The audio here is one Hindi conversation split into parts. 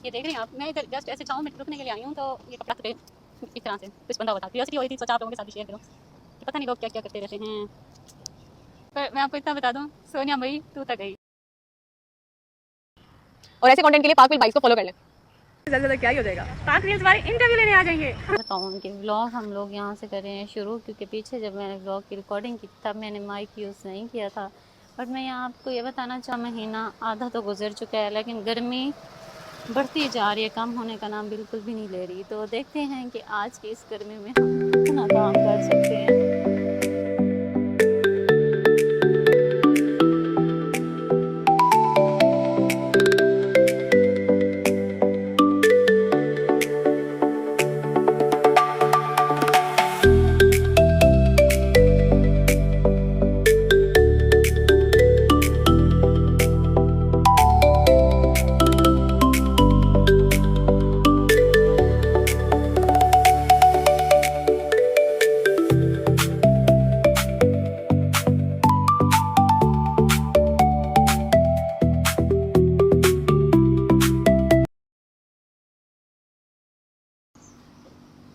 ये देख रहे हैं आप, मैं इधर जस्ट ऐसे छाँव में रुकने के लिए आई हूँ तो ये कपड़ा तो इस तरह से कुछ बंदा हुआ था। क्यूरियोसिटी हुई थी, सोचा आप लोगों के साथ भी शेयर करूँ कि पता नहीं लोग क्या क्या करते रहते हैं। पर मैं आपको इतना बता दूँ, सोनिया भाई तू तक गई। और ऐसे कंटेंट के लिए पाक विल बाइक्स को फॉलो कर लें। ज़्यादा क्या ही हो जाएगा, पाक रील्स वाले इंटरव्यू लेने आ जाएंगे। बताऊँ कि व्लॉग हम लोग यहाँ से कर रहे हैं शुरू, क्योंकि पीछे जब मैंने व्लॉग की रिकॉर्डिंग की तब मैंने माइक यूज़ नहीं किया था। बट मैं यहाँ आपको ये बताना चाहूँ, महीना आधा तो गुजर चुका है लेकिन गर्मी बढ़ती जा रही है, कम होने का नाम बिल्कुल भी नहीं ले रही। तो देखते हैं कि आज की इस गर्मी में हम कितना काम कर सकते हैं।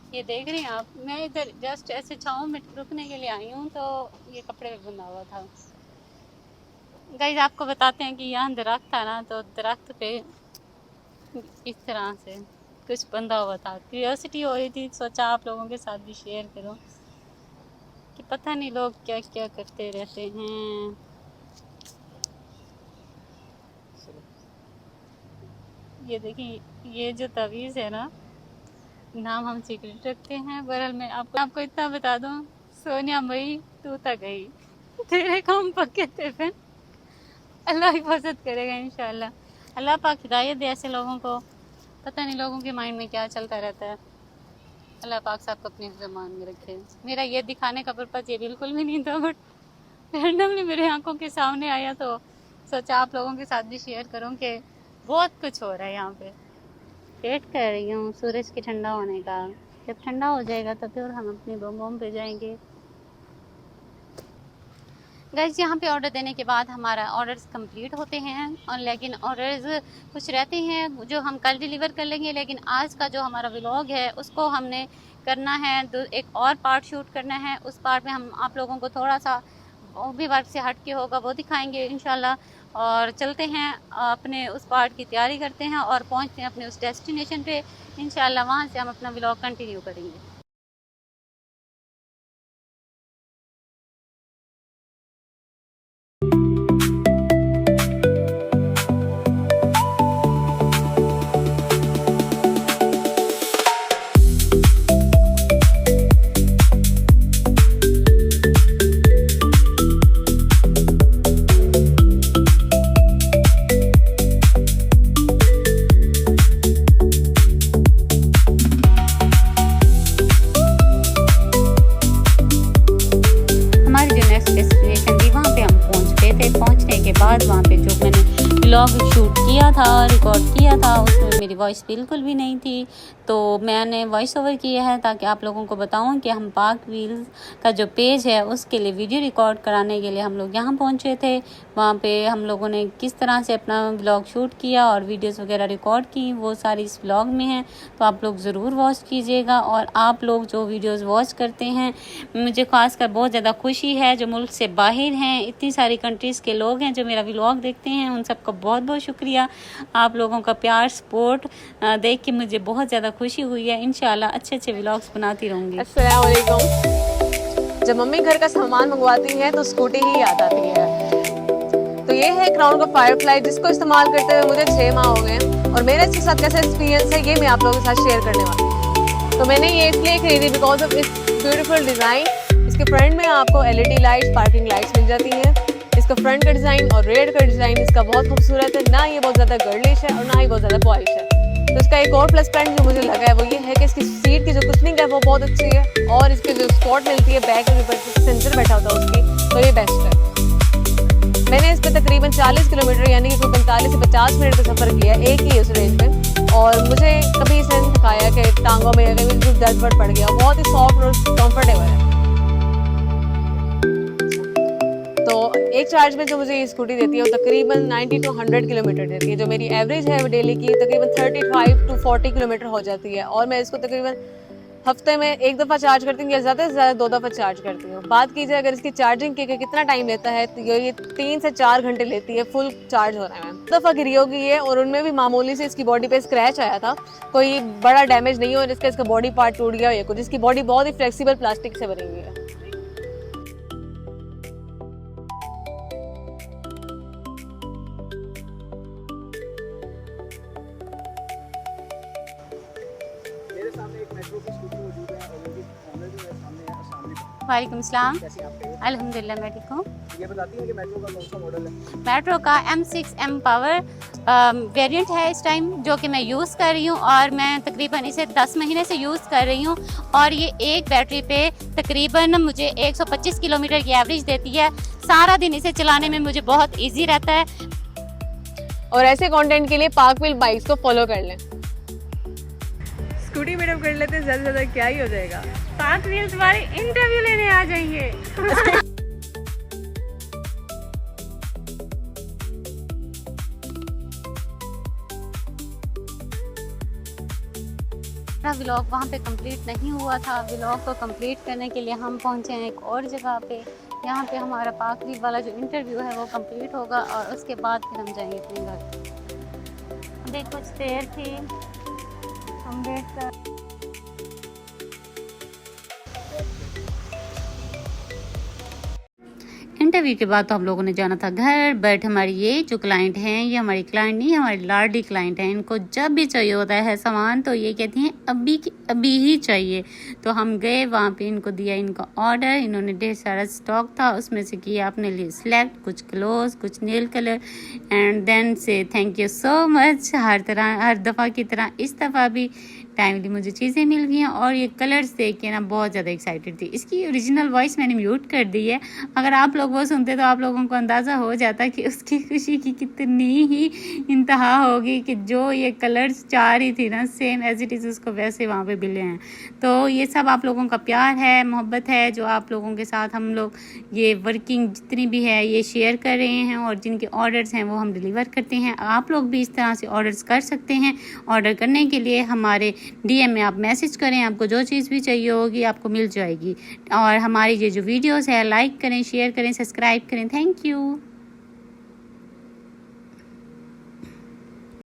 ये देख रहे हैं आप, मैं इधर जस्ट ऐसे छाँव में रुकने के लिए आई हूँ तो ये कपड़े पे बुना हुआ था। गाइस आपको बताते हैं कि यहाँ दरख्त था ना, तो दरख्त पे इस तरह से कुछ बंधा हुआ था। क्यूरियोसिटी हो रही थी, सोचा आप लोगों के साथ भी शेयर करूँ कि पता नहीं लोग क्या क्या करते रहते हैं। ये देखिए, ये जो तवीज़ है ना, नाम हम सीक्रेट रखते हैं। बहरहाल मैं आपको इतना बता दूं, सोनिया मई तू तक गई, तेरे काम पक्के थे फिर। अल्लाह हिफाजत करेगा इंशाल्लाह। अल्लाह पाक हिदायत दे ऐसे लोगों को, पता नहीं लोगों के माइंड में क्या चलता रहता है। अल्लाह पाक साहब को अपने ज़मान में रखे। मेरा ये दिखाने का पर्पज़ ये बिल्कुल भी नहीं था, बट रैंडमली मेरे आंखों के सामने आया तो सोचा आप लोगों के साथ भी शेयर करूं कि बहुत कुछ हो रहा है यहाँ पे। वेट कर रही हूँ सूरज के ठंडा होने का। जब ठंडा हो जाएगा तो फिर हम अपनी बम पे जाएंगे। गाइस यहाँ पे ऑर्डर देने के बाद हमारा ऑर्डर्स कंप्लीट होते हैं, और लेकिन ऑर्डर्स कुछ रहते हैं जो हम कल डिलीवर कर लेंगे। लेकिन आज का जो हमारा व्लॉग है उसको हमने करना है, एक और पार्ट शूट करना है। उस पार्ट में हम आप लोगों को थोड़ा सा वो भी वर्क से हट के होगा, वो दिखाएंगे इंशाल्लाह। और चलते हैं अपने उस पार्ट की तैयारी करते हैं और पहुंचते हैं अपने उस डेस्टिनेशन पे इंशाल्लाह। वहां से हम अपना व्लॉग कंटिन्यू करेंगे। बाद वहाँ पे जो मैंने व्लॉग शूट किया था, रिकॉर्ड किया था, उसमें मेरी वॉइस बिल्कुल भी नहीं थी। तो मैंने वॉइस ओवर किया है ताकि आप लोगों को बताऊं कि हम पाक व्हील्स का जो पेज है उसके लिए वीडियो रिकॉर्ड कराने के लिए हम लोग यहाँ पहुँचे थे। वहाँ पे हम लोगों ने किस तरह से अपना व्लॉग शूट किया और वीडियोस वगैरह रिकॉर्ड की, वो सारी इस व्लॉग में है। तो आप लोग ज़रूर वॉच कीजिएगा। और आप लोग जो वीडियोस वॉच करते हैं, मुझे खासकर बहुत ज़्यादा खुशी है। जो मुल्क से बाहर हैं, इतनी सारी कंट्रीज़ के लोग हैं जो मेरा व्लॉग देखते हैं, उन सबका बहुत बहुत शुक्रिया। आप लोगों का प्यार सपोर्ट देख के मुझे बहुत ज़्यादा खुशी हुई है। इंशाल्लाह अच्छे अच्छे व्लॉग्स बनाती रहूँगी। अस्सलाम वालेकुम। जब मम्मी घर का सामान मंगवाती है तो स्कूटी ही याद आती है। तो ये है क्राउन का फायरफ्लाई, जिसको इस्तेमाल करते हुए मुझे 6 माह हो गए। और मेरा इसके साथ कैसा एक्सपीरियंस है ये मैं आप लोगों के साथ शेयर करने वाली हूँ। तो मैंने ये इसलिए खरीदी बिकॉज ऑफ इस ब्यूटीफुल डिज़ाइन। इसके फ्रंट में आपको LED लाइट्स, पार्किंग लाइट्स मिल जाती हैं। इसका फ्रंट का डिज़ाइन और रेयर का डिज़ाइन इसका बहुत खूबसूरत है। ना ये बहुत ज़्यादा गर्लिश है और ना ही बहुत ज़्यादा पॉलिश है। तो इसका एक और प्लस पॉइंट जो मुझे लगा है वो ये है कि इसकी सीट की जो कुशनिंग है वो बहुत अच्छी है। और इसके जो स्पॉट मिलती है बैक के ऊपर सेंसर बैठा होता है उसकी, तो ये बेस्ट है। मैंने इस पर तकरीबन 40 किलोमीटर यानी कि 45 से 50 मिनट का सफ़र किया, एक ही उस रेंज में। और मुझे कभी इसने दिखाया कि टांगों में कभी दर्द वर्द पड़ गया। बहुत ही सॉफ्ट और कम्फर्टेबल है। तो एक चार्ज में जो मुझे ये स्कूटी देती है वो तकरीबन 90 to 100 किलोमीटर देती है। जो मेरी एवरेज है वो डेली की तकरीबन 35 to 40 किलोमीटर हो जाती है। और मैं इसको तकरीबन हफ्ते में एक दफ़ा चार्ज करती हूँ या ज़्यादा से ज़्यादा 2 दफ़ा चार्ज करती हूँ। बात की जाए अगर इसकी चार्जिंग के कितना टाइम लेता है तो ये 3 से 4 घंटे लेती है फुल चार्ज होने में। 2 दफ़ा गिरी होगी ये, और उनमें भी मामूली से इसकी बॉडी पे स्क्रैच आया था, कोई बड़ा डैमेज नहीं हो जिसका इसका बॉडी पार्ट टूट गया हो या कुछ। इसकी बॉडी बहुत ही फ्लेक्सिबल प्लास्टिक से बनी हुई है। मेरे सामने एक मेट्रो की स्कूटी मौजूद है और उनकी ओनर जो है सामने है। अस्सलाम वालेकुम। वालेकुम सलाम। कैसी हैं आप? अल्हम्दुलिल्लाह मैं ठीक हूँ। ये बताती हैं कि मेट्रो का कौन सा मॉडल है? मेट्रो का M6M पावर वेरिएंट है इस टाइम, जो कि मैं यूज़ कर रही हूँ और मैं तकरीबन इसे 10 महीने से यूज़ कर रही हूँ। और ये एक बैटरी पे तकरीबन मुझे 125 किलोमीटर की एवरेज देती है। सारा दिन इसे चलाने में मुझे बहुत ईजी रहता है। और ऐसे कंटेंट के लिए पार्क व्हील बाइक्स को फॉलो कर लें। स्कूटी मैडम कर लेते हैं, ज़्यादा से ज़्यादा क्या ही हो जाएगा। पार्क व्हील तुम्हारी इंटरव्यू लेने आ जाएंगे। व्लॉग वहाँ पे कंप्लीट नहीं हुआ था। व्लॉग को कंप्लीट करने के लिए हम पहुँचे हैं एक और जगह पे। यहाँ पे हमारा पार्क व्हील वाला जो इंटरव्यू है वो कंप्लीट होगा और उसके बाद फिर हम जाएंगे अपने घर। अभी कुछ देर थी, हम वेट कर। इंटरव्यू के बाद तो हम लोगों ने जाना था घर, बट हमारी ये जो क्लाइंट हैं, ये हमारी क्लाइंट नहीं, हमारी लाडली क्लाइंट हैं। इनको जब भी चाहिए होता है सामान तो ये कहती हैं अभी की अभी ही चाहिए। तो हम गए वहाँ पे, इनको दिया इनका ऑर्डर। इन्होंने ढेर सारा स्टॉक था, उसमें से किया अपने लिए सिलेक्ट, कुछ क्लोज, कुछ नेल कलर, एंड देन से थैंक यू सो मच। हर दफ़ा की तरह इस दफ़ा भी टाइमली मुझे चीज़ें मिल गई हैं। और ये कलर्स देख के ना बहुत ज़्यादा एक्साइटेड थी। इसकी ओरिजिनल वॉइस मैंने म्यूट कर दी है, अगर आप लोग वो सुनते तो आप लोगों को अंदाज़ा हो जाता कि उसकी खुशी की कितनी ही इंतहा होगी कि जो ये कलर्स चाह रही थी ना, सेम एज इट इज़ उसको वैसे वहाँ पे मिले हैं। तो ये सब आप लोगों का प्यार है, मोहब्बत है, जो आप लोगों के साथ हम लोग ये वर्किंग जितनी भी है ये शेयर कर रहे हैं, और जिनके ऑर्डर्स हैं वो हम डिलीवर करते हैं। आप लोग भी इस तरह से ऑर्डर्स कर सकते हैं। ऑर्डर करने के लिए हमारे DM में आप मैसेज करें, आपको जो चीज़ भी चाहिए होगी आपको मिल जाएगी। और हमारी ये जो वीडियोस है लाइक करें, शेयर करें, सब्सक्राइब करें। Thank you.